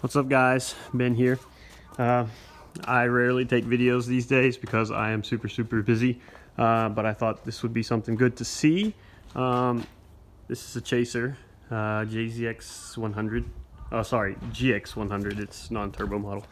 What's up, guys? Ben here. I rarely take videos these days because I am super busy, but I thought this would be something good to see. This is a Chaser JZX 100. Oh, sorry, GX 100. It's non-turbo model.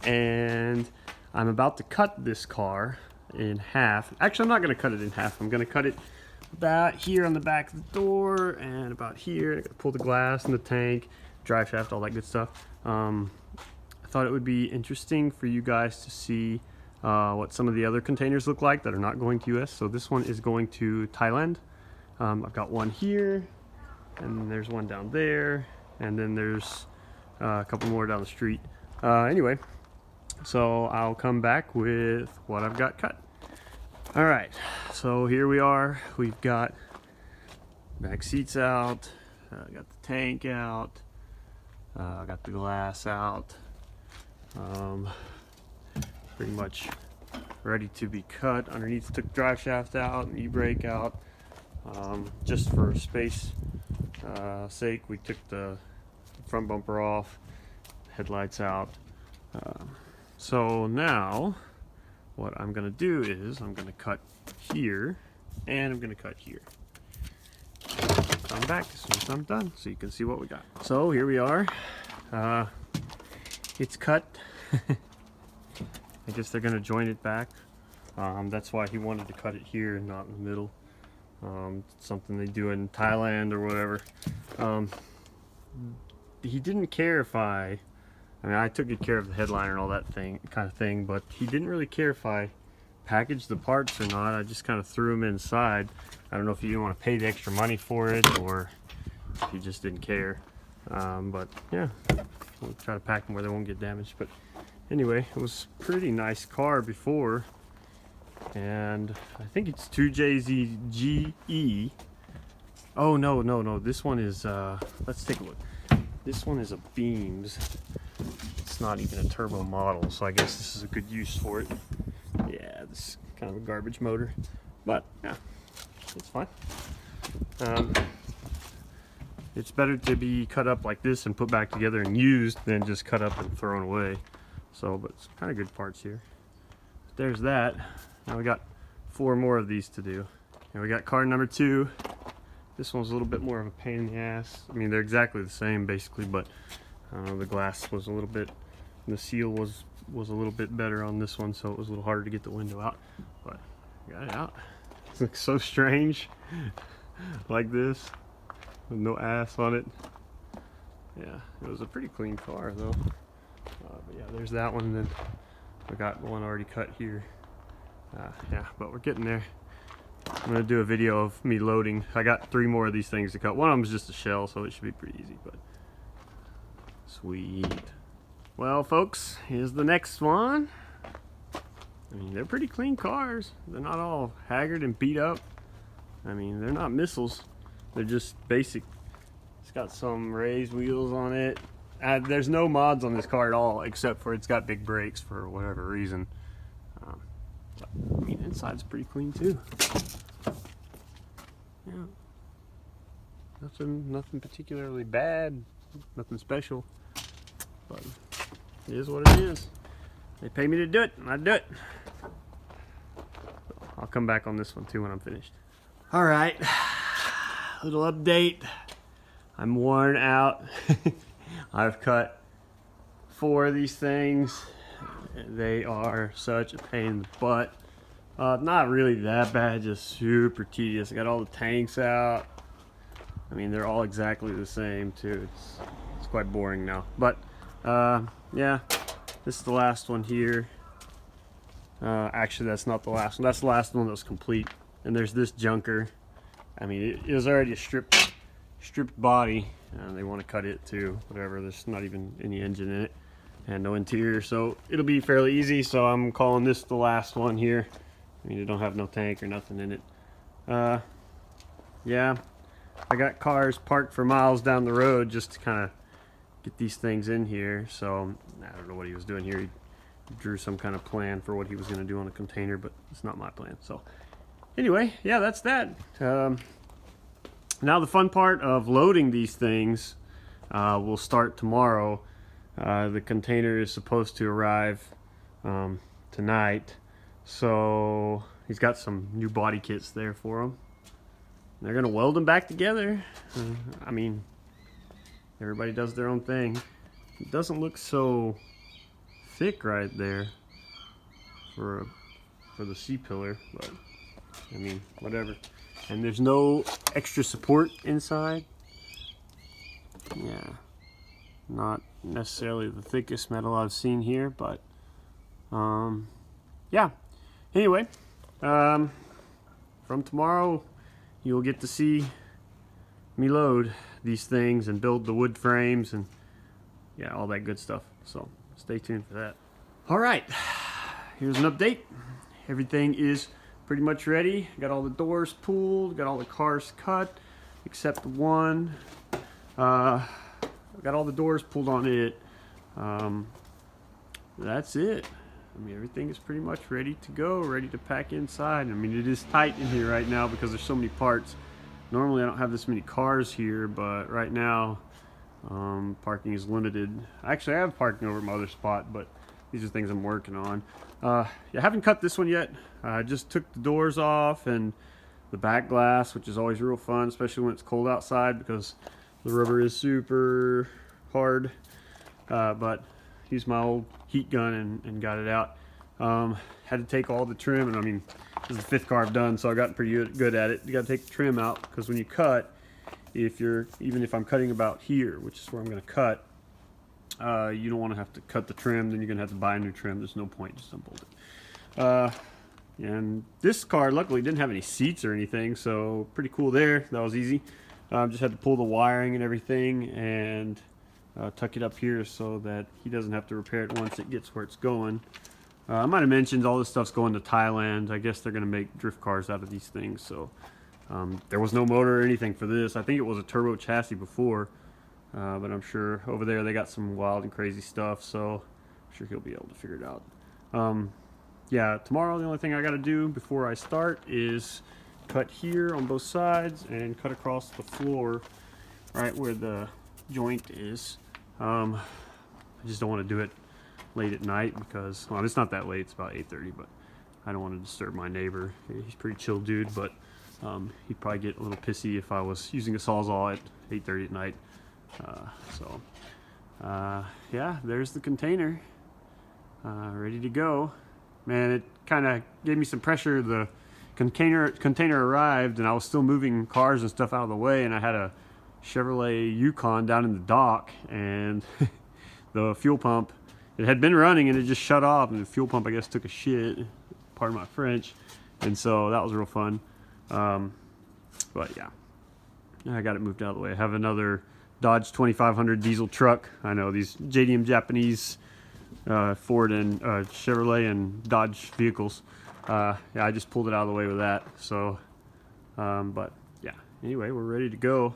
And I'm about to cut this car in half. Actually, I'm not going to cut it in half. I'm going to cut it about here on the back of the door and about here. I'm going to pull the glass and the tank, drive shaft, all that good stuff. I thought it would be interesting for you guys to see what some of the other containers look like that are not going to US. So this one is going to Thailand. I've got one here, and there's one down there, and then there's a couple more down the street. Anyway, so I'll come back with what I've got cut. All right, so here we are. We've got back seats out, got the tank out, got the glass out, pretty much ready to be cut. Underneath, took drive shaft out and e-brake out. Just for space sake, we took the front bumper off, headlights out. So now what I'm gonna do is I'm gonna cut here and I'm gonna cut here. Come back as soon as I'm done so you can see what we got. So here we are. It's cut. I guess they're gonna join it back. That's why he wanted to cut it here and not in the middle. Something they do in Thailand or whatever. He didn't care if I mean, I took good care of the headliner and all that kind of thing, but he didn't really care if I packaged the parts or not. I just kind of threw them inside. I don't know if he didn't want to pay the extra money for it or if he just didn't care. But yeah, we'll try to pack them where they won't get damaged. But anyway, it was a pretty nice car before, and I think it's 2JZGE. Oh no, this one is let's take a look. This one is a Beams. It's not even a turbo model, so I guess this is a good use for it. Yeah, this is kind of a garbage motor, but yeah, it's fine. It's better to be cut up like this and put back together and used than just cut up and thrown away. So, but it's kind of good parts here. There's that. Now we got 4 more of these to do. And we got car number 2. This one's a little bit more of a pain in the ass. I mean, they're exactly the same basically, but the glass was a little bit, the seal was a little bit better on this one, so it was a little harder to get the window out. But got it out. It looks so strange, like this, with no ass on it. Yeah, it was a pretty clean car though. But yeah, there's that one. And then we got one already cut here. Yeah, but we're getting there. I'm gonna do a video of me loading. I got 3 more of these things to cut. One of them is just a shell, so it should be pretty easy, but sweet. Well, folks, here's the next one. I mean, they're pretty clean cars. They're not all haggard and beat up. I mean, they're not missiles. They're just basic. It's got some raised wheels on it. There's no mods on this car at all, except for it's got big brakes for whatever reason. I mean, inside's pretty clean too. Yeah, nothing particularly bad, nothing special, but it is what it is. They pay me to do it, and I do it. So I'll come back on this one too when I'm finished. All right, little update. I'm worn out. I've cut 4 of these things. They are such a pain in the butt. Not really that bad, just super tedious. I got all the tanks out. I mean, they're all exactly the same too. It's quite boring now. But yeah, this is the last one here. Actually, that's not the last one. That's the last one that was complete. And there's this junker. I mean, it was already a stripped body, and they want to cut it too. Whatever. There's not even any engine in it. And no interior, so it'll be fairly easy. So I'm calling this the last one here. I mean, it don't have no tank or nothing in it. Yeah, I got cars parked for miles down the road just to kind of get these things in here. So I don't know what he was doing here. He drew some kind of plan for what he was going to do on a container, but it's not my plan. So anyway, yeah, that's that. Now the fun part of loading these things will start tomorrow. The container is supposed to arrive tonight, so he's got some new body kits there for him. They're gonna weld them back together. I mean, everybody does their own thing. It doesn't look so thick right there for the C-pillar, but I mean, whatever. And there's no extra support inside. Yeah, not necessarily the thickest metal I've seen here, but yeah. Anyway, from tomorrow you'll get to see me load these things and build the wood frames and yeah, all that good stuff. So stay tuned for that. All right, here's an update. Everything is pretty much ready. Got all the doors pulled, got all the cars cut except one. Got all the doors pulled on it. That's it. I mean, everything is pretty much ready to go, ready to pack inside. I mean, it is tight in here right now because there's so many parts. Normally I don't have this many cars here, but right now parking is limited. Actually, I have parking over at my other spot, but these are things I'm working on. Yeah, I haven't cut this one yet. I just took the doors off and the back glass, which is always real fun, especially when it's cold outside because the rubber is super hard. But used my old heat gun and got it out. Had to take all the trim, and I mean, this is the 5th car I've done, so I got pretty good at it. You got to take the trim out because when you cut, even if I'm cutting about here, which is where I'm going to cut, you don't want to have to cut the trim. Then you're going to have to buy a new trim. There's no point, just unbolt it. And this car luckily didn't have any seats or anything, so pretty cool there. That was easy. Just had to pull the wiring and everything and tuck it up here so that he doesn't have to repair it once it gets where it's going. I might have mentioned all this stuff's going to Thailand. I guess they're going to make drift cars out of these things. So there was no motor or anything for this. I think it was a turbo chassis before, but I'm sure over there they got some wild and crazy stuff. So I'm sure he'll be able to figure it out. Yeah, tomorrow the only thing I got to do before I start is cut here on both sides and cut across the floor right where the joint is. I just don't want to do it late at night because, well, it's not that late, it's about 8:30, but I don't want to disturb my neighbor. He's a pretty chill dude, but he'd probably get a little pissy if I was using a Sawzall at 8:30 at night. Yeah, there's the container ready to go. Man, it kind of gave me some pressure. The container arrived and I was still moving cars and stuff out of the way, and I had a Chevrolet Yukon down in the dock, and the fuel pump, it had been running and it just shut off, and the fuel pump I guess took a shit, pardon my French, and so that was real fun. But yeah, I got it moved out of the way. I have another Dodge 2500 diesel truck. I know these JDM Japanese Ford and Chevrolet and Dodge vehicles. Yeah, I just pulled it out of the way with that. So but yeah, anyway, we're ready to go.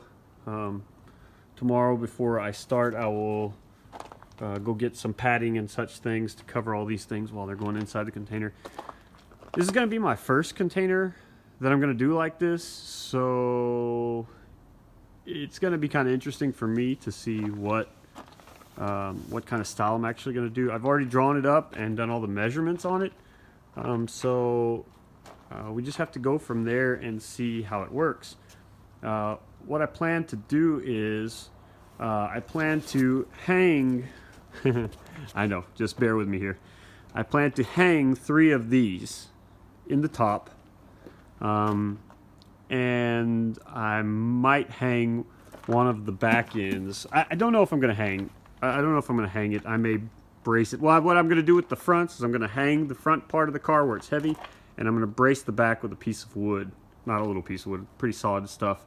Tomorrow before I start, I will go get some padding and such things to cover all these things while they're going inside the container. This is going to be my first container that I'm going to do like this, so it's going to be kind of interesting for me to see what kind of style I'm actually going to do. I've already drawn it up and done all the measurements on it, so we just have to go from there and see how it works. What I plan to do is I plan to hang I know, just bear with me here. I plan to hang 3 of these in the top, and I might hang one of the back ends. I don't know if I'm going to hang. I don't know if I'm going to hang it. I may brace it. Well, what I'm going to do with the fronts is I'm going to hang the front part of the car where it's heavy, and I'm going to brace the back with a piece of wood. Not a little piece of wood, pretty solid stuff,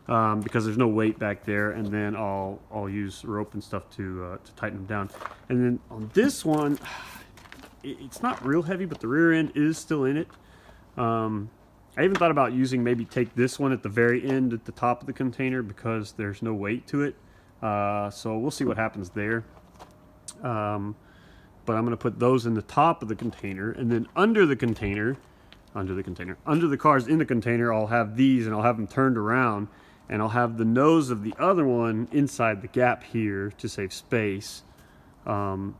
because there's no weight back there. And then I'll use rope and stuff to tighten them down. And then on this one, it's not real heavy, but the rear end is still in it. I even thought about maybe take this one at the very end at the top of the container because there's no weight to it. So we'll see what happens there. But I'm going to put those in the top of the container, and then under the cars in the container, I'll have these, and I'll have them turned around, and I'll have the nose of the other one inside the gap here to save space. And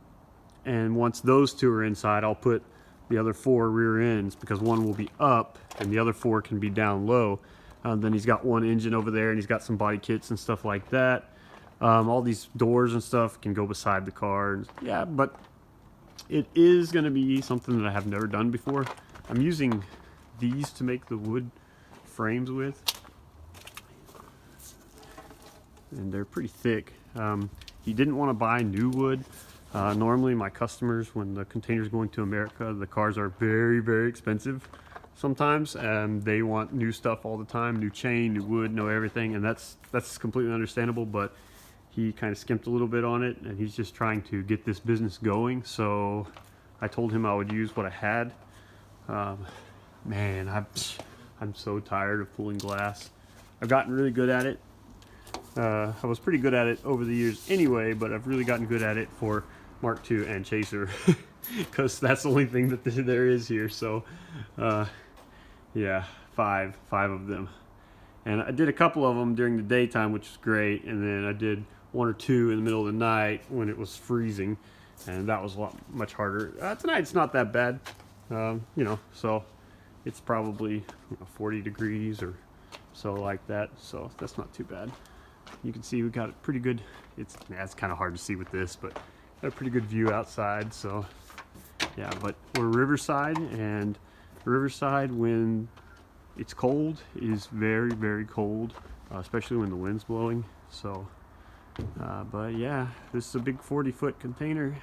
once those two are inside, I'll put the other 4 rear ends, because one will be up and the other 4 can be down low. Then he's got one engine over there, and he's got some body kits and stuff like that. All these doors and stuff can go beside the car. Yeah, but it is going to be something that I have never done before. I'm using these to make the wood frames with, and they're pretty thick. He didn't want to buy new wood. Normally my customers, when the container's going to America, the cars are very, very expensive sometimes, and they want new stuff all the time, new chain, new wood, new everything, and that's completely understandable. But he kind of skimped a little bit on it, and he's just trying to get this business going. So I told him I would use what I had. Man, I'm so tired of pulling glass. I've gotten really good at it. I was pretty good at it over the years anyway, but I've really gotten good at it for Mark II and Chaser, because that's the only thing that there is here. So yeah, five of them, and I did a couple of them during the daytime, which was great, and then I did 1 or 2 in the middle of the night when it was freezing, and that was a lot much harder. Tonight it's not that bad, you know, so it's probably 40 degrees or so like that, so that's not too bad. You can see we got it pretty good. It's kind of hard to see with this, but got a pretty good view outside. So yeah, but we're Riverside, and Riverside when it's cold is very, very cold, especially when the wind's blowing. So but yeah, this is a big 40-foot container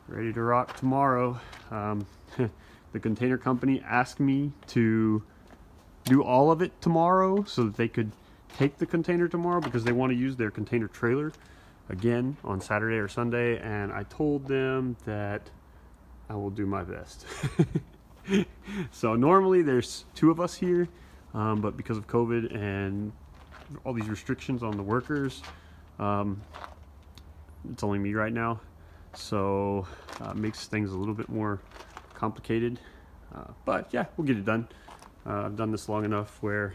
ready to rock tomorrow. The container company asked me to do all of it tomorrow so that they could take the container tomorrow, because they want to use their container trailer again on Saturday or Sunday, and I told them that I will do my best. So normally there's 2 of us here, but because of COVID and all these restrictions on the workers, it's only me right now, so it makes things a little bit more complicated, but yeah, we'll get it done. I've done this long enough where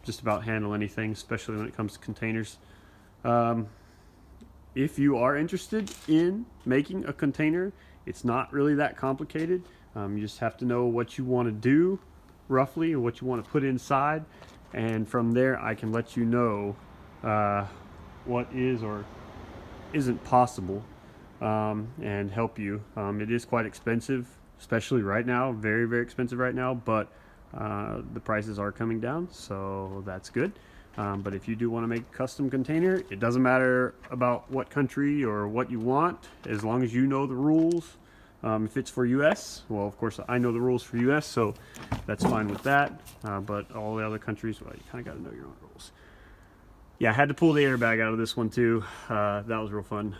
just about handle anything, especially when it comes to containers. If you are interested in making a container, it's not really that complicated. You just have to know what you want to do roughly, or what you want to put inside, and from there I can let you know what is or isn't possible, and help you. It is quite expensive, especially right now, very, very expensive right now, but the prices are coming down, so that's good. But if you do want to make a custom container, it doesn't matter about what country or what you want, as long as you know the rules. If it's for US, well, of course I know the rules for US, so that's fine with that. But all the other countries, well, you kind of got to know your own rules. Yeah, I had to pull the airbag out of this one too. That was real fun.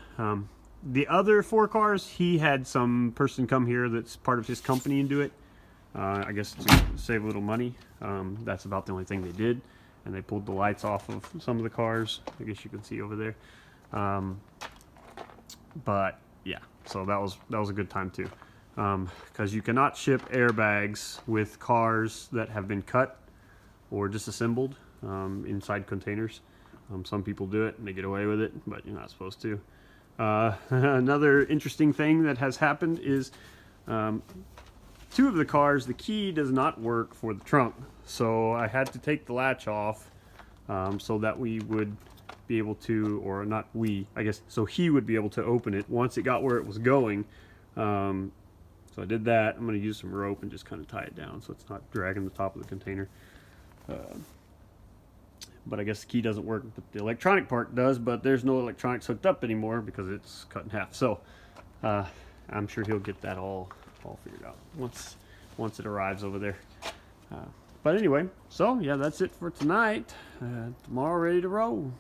The other 4 cars, he had some person come here that's part of his company and do it. I guess to save a little money. That's about the only thing they did, and they pulled the lights off of some of the cars. I guess you can see over there. But yeah, so that was a good time too, because you cannot ship airbags with cars that have been cut or disassembled inside containers. Some people do it and they get away with it, but you're not supposed to. Another interesting thing that has happened is 2 of the cars, the key does not work for the trunk, so I had to take the latch off, so that we would be able to, or not we, I guess, so he would be able to open it once it got where it was going. So I did that. I'm going to use some rope and just kind of tie it down so it's not dragging the top of the container. But I guess the key doesn't work, but the electronic part does, but there's no electronics hooked up anymore because it's cut in half. So I'm sure he'll get that all figured out once it arrives over there. But anyway, so yeah, that's it for tonight. Tomorrow ready to roll.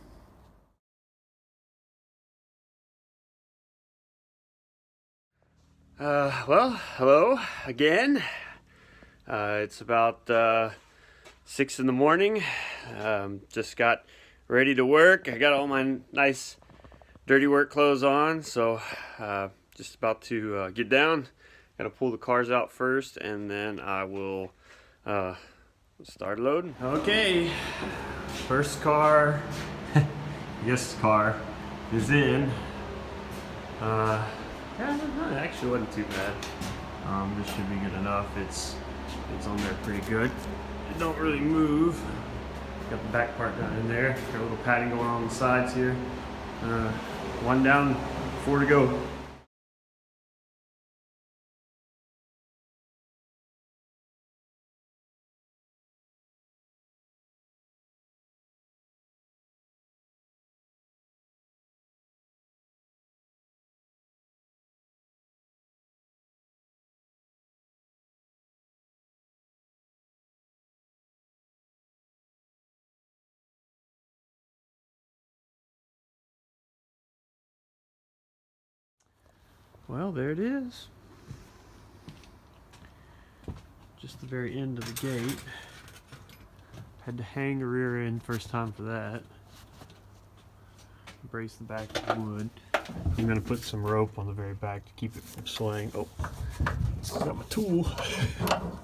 Well, hello again. It's about 6 in the morning. Just got ready to work. I got all my nice dirty work clothes on, so just about to get down. Gotta pull the cars out first, and then I will start loading. Okay, First car, this car is in. Yeah, it actually wasn't too bad. This should be good enough. It's on there pretty good. It don't really move. Got the back part down in there. Got a little padding going on the sides here. One down, 4 to go. Well, there it is. Just the very end of the gate. Had to hang the rear end first time for that. Brace the back with wood. I'm going to put some rope on the very back to keep it from swaying. Oh, still got my tool.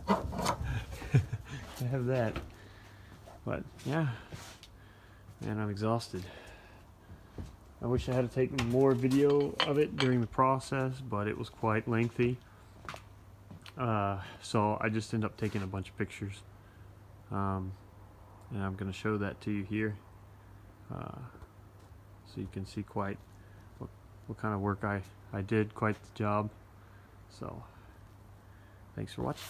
I have that. But yeah, man, I'm exhausted. I wish I had taken more video of it during the process, but it was quite lengthy. So I just ended up taking a bunch of pictures. And I'm going to show that to you here. So you can see quite what kind of work I did, quite the job. So thanks for watching.